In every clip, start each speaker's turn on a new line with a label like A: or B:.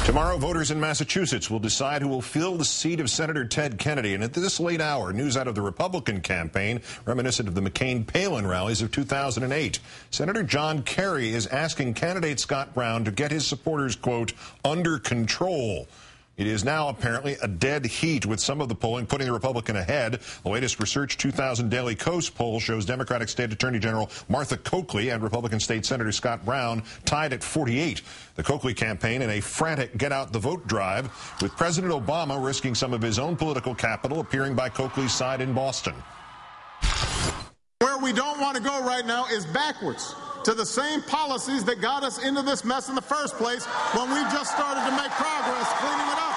A: Tomorrow, voters in Massachusetts will decide who will fill the seat of Senator Ted Kennedy. And at this late hour, news out of the Republican campaign, reminiscent of the McCain-Palin rallies of 2008. Senator John Kerry is asking candidate Scott Brown to get his supporters, quote, under control. It is now apparently a dead heat, with some of the polling putting the Republican ahead. The latest Research 2000 Daily Kos poll shows Democratic State Attorney General Martha Coakley and Republican State Senator Scott Brown tied at 48. The Coakley campaign in a frantic get-out-the-vote drive, with President Obama risking some of his own political capital, appearing by Coakley's side in Boston.
B: Where we don't want to go right now is backwards to the same policies that got us into this mess in the first place when we just started to make progress cleaning it up.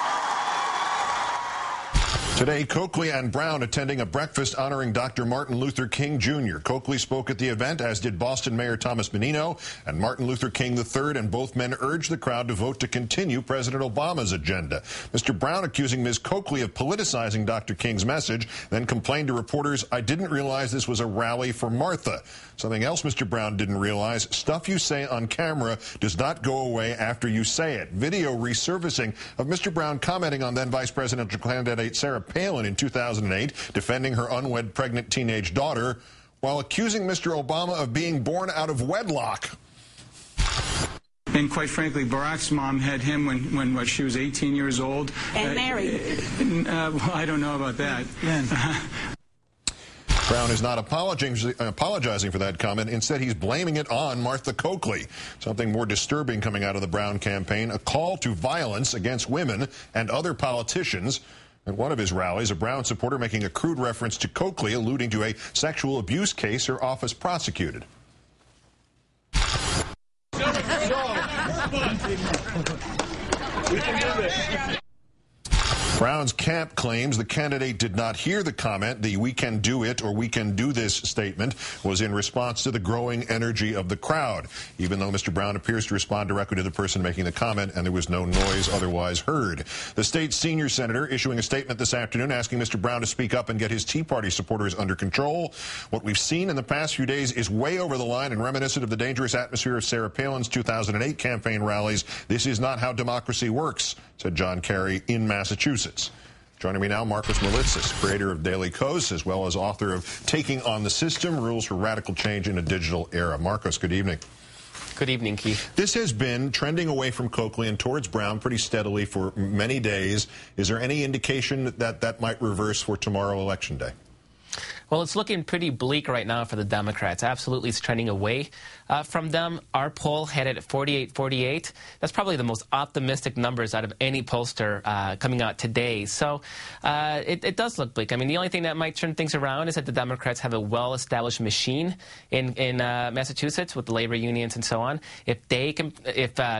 A: Today, Coakley and Brown attending a breakfast honoring Dr. Martin Luther King Jr. Coakley spoke at the event, as did Boston Mayor Thomas Menino and Martin Luther King III, and both men urged the crowd to vote to continue President Obama's agenda. Mr. Brown accusing Ms. Coakley of politicizing Dr. King's message, then complained to reporters, "I didn't realize this was a rally for Martha." Something else Mr. Brown didn't realize: stuff you say on camera does not go away after you say it. Video resurfacing of Mr. Brown commenting on then Vice Presidential candidate Sarah Palin in 2008, defending her unwed pregnant teenage daughter, while accusing Mr. Obama of being born out of wedlock.
C: And quite frankly, Barack's mom had him when she was 18 years old.
D: And married.
C: Well, I don't know about that.
A: Brown is not apologizing for that comment. Instead, he's blaming it on Martha Coakley. Something more disturbing coming out of the Brown campaign: a call to violence against women and other politicians. At one of his rallies, a Brown supporter making a crude reference to Coakley, alluding to a sexual abuse case her office prosecuted.
E: We can do this.
A: Brown's camp claims the candidate did not hear the comment. The "we can do it" or "we can do this" statement was in response to the growing energy of the crowd, even though Mr. Brown appears to respond directly to the person making the comment, and there was no noise otherwise heard. The state's senior senator issuing a statement this afternoon asking Mr. Brown to speak up and get his Tea Party supporters under control. "What we've seen in the past few days is way over the line and reminiscent of the dangerous atmosphere of Sarah Palin's 2008 campaign rallies. This is not how democracy works," said John Kerry in Massachusetts. Joining me now, Marcos Molitzis, creator of Daily Kos, as well as author of Taking on the System: Rules for Radical Change in a Digital Era. Marcos, good evening.
F: Good evening, Keith.
A: This has been trending away from Coakley and towards Brown pretty steadily for many days. Is there any indication that that might reverse for tomorrow, Election Day?
F: Well, it's looking pretty bleak right now for the Democrats. Absolutely, it's trending away from them. Our poll had it at 48-48. That's probably the most optimistic numbers out of any pollster coming out today. So it does look bleak. I mean, the only thing that might turn things around is that the Democrats have a well-established machine in Massachusetts with the labor unions and so on. If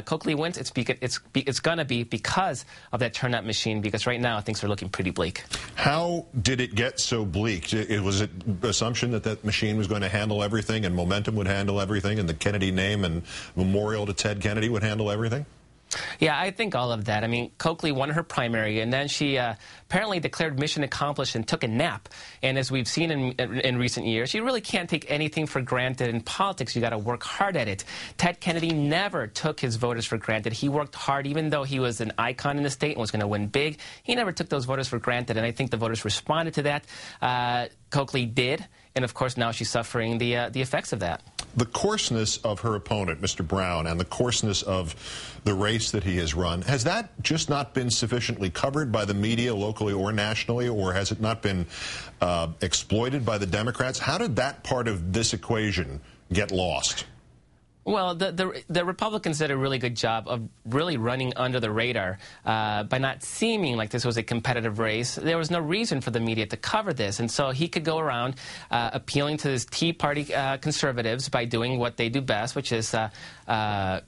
F: Coakley wins, it's going to be because of that turnout machine, because right now things are looking pretty bleak.
A: How did it get so bleak? Was it assumption that that machine was going to handle everything and momentum would handle everything and the Kennedy name and memorial to Ted Kennedy would handle everything?
F: Yeah, I think all of that. I mean, Coakley won her primary, and then she apparently declared mission accomplished and took a nap. And as we've seen in recent years, you really can't take anything for granted in politics. You got to work hard at it. Ted Kennedy never took his voters for granted. He worked hard, even though he was an icon in the state and was going to win big. He never took those voters for granted, and I think the voters responded to that. Coakley did, and of course now she's suffering the effects of that.
A: The coarseness of her opponent, Mr. Brown, and the coarseness of the race that he has run, has that just not been sufficiently covered by the media, locally or nationally, or has it not been exploited by the Democrats? How did that part of this equation get lost?
F: Well, the Republicans did a really good job of really running under the radar by not seeming like this was a competitive race. There was no reason for the media to cover this, and so he could go around appealing to his Tea Party conservatives by doing what they do best, which is run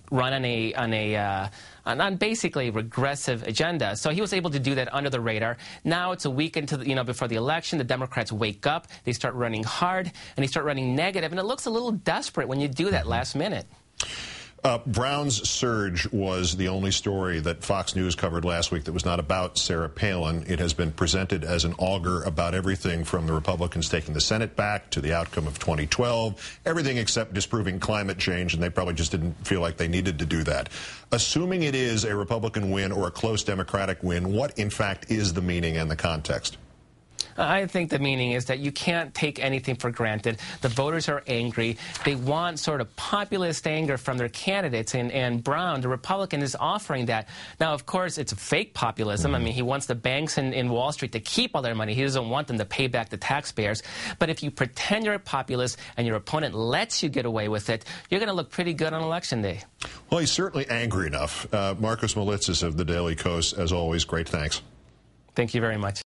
F: on basically regressive agenda. So he was able to do that under the radar. Now it's a week into before the election. The Democrats wake up, they start running hard, and they start running negative, and it looks a little desperate when you do that last minute.
A: Brown's surge was the only story that Fox News covered last week that was not about Sarah Palin. It has been presented as an augur about everything from the Republicans taking the Senate back to the outcome of 2012, everything except disproving climate change, and they probably just didn't feel like they needed to do that. Assuming it is a Republican win or a close Democratic win, what in fact is the meaning and the context?
F: I think the meaning is that you can't take anything for granted. The voters are angry. They want sort of populist anger from their candidates, and Brown, the Republican, is offering that. Now, of course, it's fake populism. I mean, he wants the banks in Wall Street to keep all their money. He doesn't want them to pay back the taxpayers. But if you pretend you're a populist and your opponent lets you get away with it, you're going to look pretty good on Election Day.
A: Well, he's certainly angry enough. Marcus Malitzis of the Daily Kos, as always, great thanks.
F: Thank you very much.